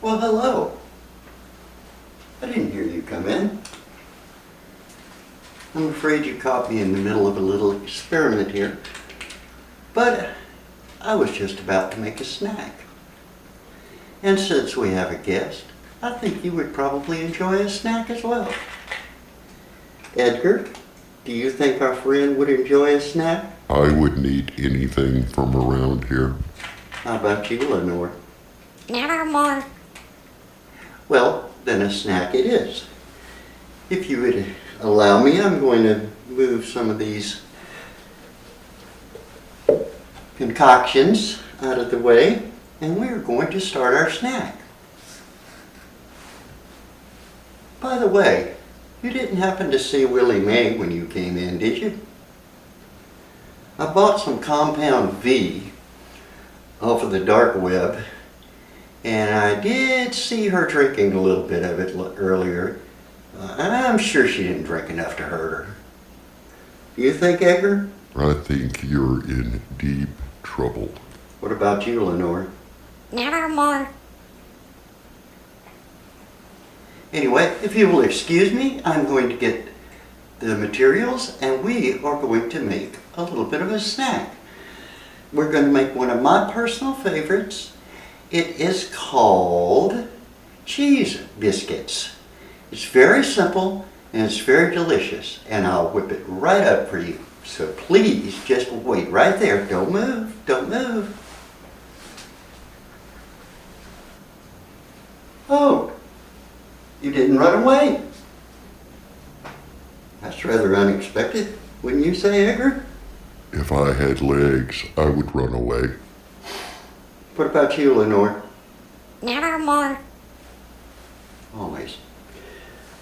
Well, hello. I didn't hear you come in. I'm afraid you caught me in the middle of a little experiment here, but I was just about to make a snack. And since we have a guest, I think you would probably enjoy a snack as well. Edgar, do you think our friend would enjoy a snack? I wouldn't eat anything from around here. How about you, Lenore? Never more. Well, then a snack it is. If you would allow me, I'm going to move some of these concoctions out of the way, and we're going to start our snack. By the way, you didn't happen to see Willie Mae when you came in, did you? I bought some Compound V off of the dark web, and I did see her drinking a little bit of it earlier. I'm sure she didn't drink enough to hurt her. Do you think, Edgar? I think you're in deep trouble. What about you, Lenore? Never more. Anyway, if you will excuse me, I'm going to get the materials and we are going to make a little bit of a snack. We're going to make one of my personal favorites. It is called cheese biscuits. It's very simple and it's very delicious, and I'll whip it right up for you. So please just wait right there. Don't move, don't move. Oh, you didn't run away. That's rather unexpected, wouldn't you say, Edgar? If I had legs, I would run away. What about you, Lenore? Never more. Always.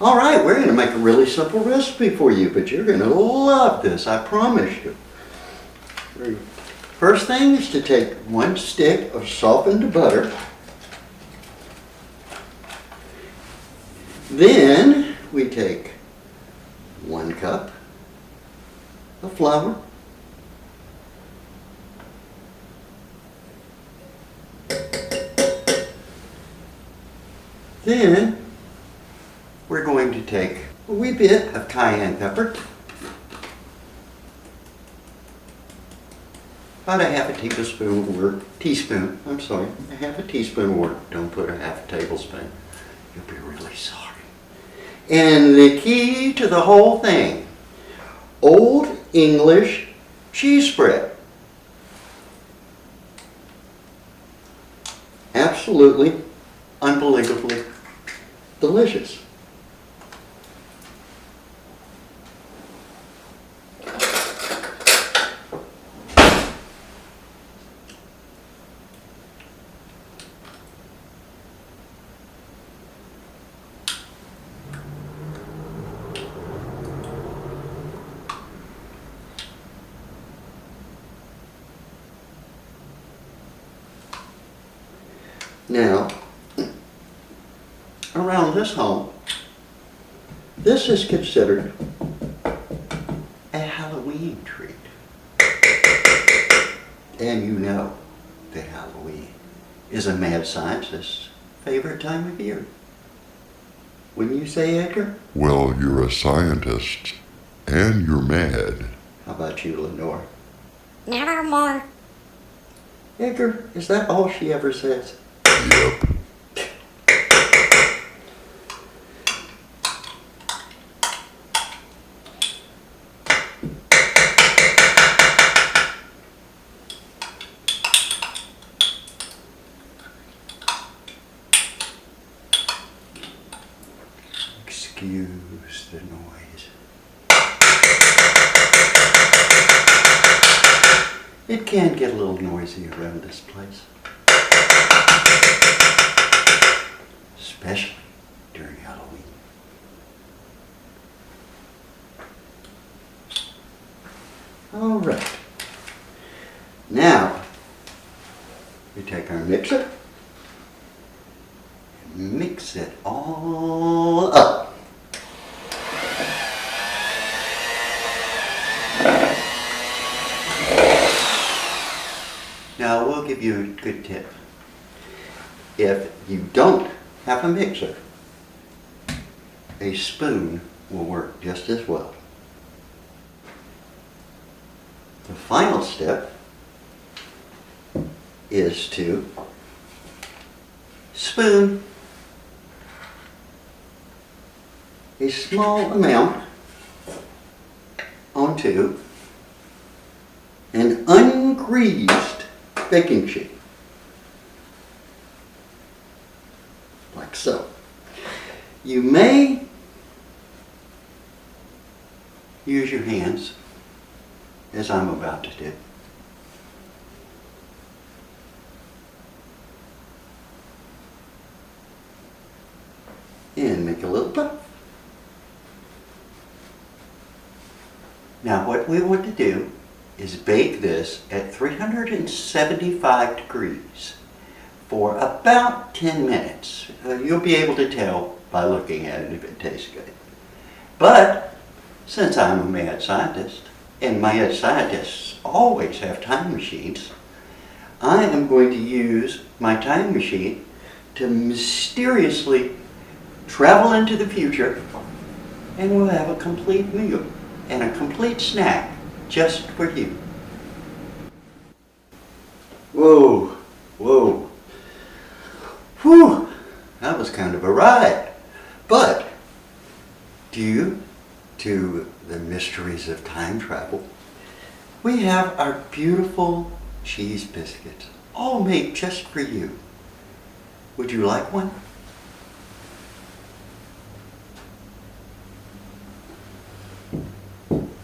All right, we're going to make a really simple recipe for you, but you're going to love this, I promise you. First thing is to take 1 stick of softened butter. Then we take 1 cup of flour. Then we're going to take a wee bit of cayenne pepper, about a half a teaspoon, a half a teaspoon worth. Don't put a half a tablespoon. You'll be really sorry. And the key to the whole thing, Old English cheese spread. Absolutely, unbelievably delicious. Now, around this home, this is considered a Halloween treat. And you know that Halloween is a mad scientist's favorite time of year. Wouldn't you say, Edgar? Well, you're a scientist, and you're mad. How about you, Lenore? Never more. Edgar, is that all she ever says? Yep. Excuse the noise. It can get a little noisy around this place. Especially during Halloween. All right. Now, we take our mixer and mix it all up. Now, we'll give you a good tip. If you don't have a mixer. A spoon will work just as well. The final step is to spoon a small amount onto an ungreased baking sheet, like so. You may use your hands, as I'm about to do. And make a little puff. Now what we want to do is bake this at 375 degrees for about 10 minutes. You'll be able to tell by looking at it if it tastes good. But since I'm a mad scientist, and mad scientists always have time machines, I am going to use my time machine to mysteriously travel into the future, and we'll have a complete meal and a complete snack just for you. Whoa, whoa. Whew, that was kind of a ride. But due to the mysteries of time travel, we have our beautiful cheese biscuits, all made just for you. Would you like one?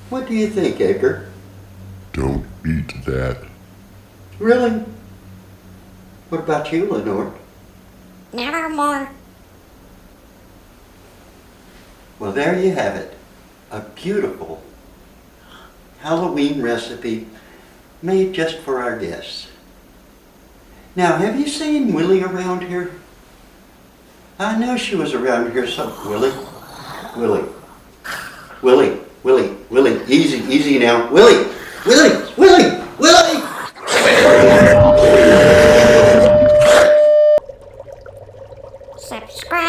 What do you think, Edgar? Don't eat that. Really? What about you, Lenore? Nevermore. Well, there you have it. A beautiful Halloween recipe made just for our guests. Now, have you seen Willie around here? I know she was around here Willie? Willie, easy now. Willie! Subscribe.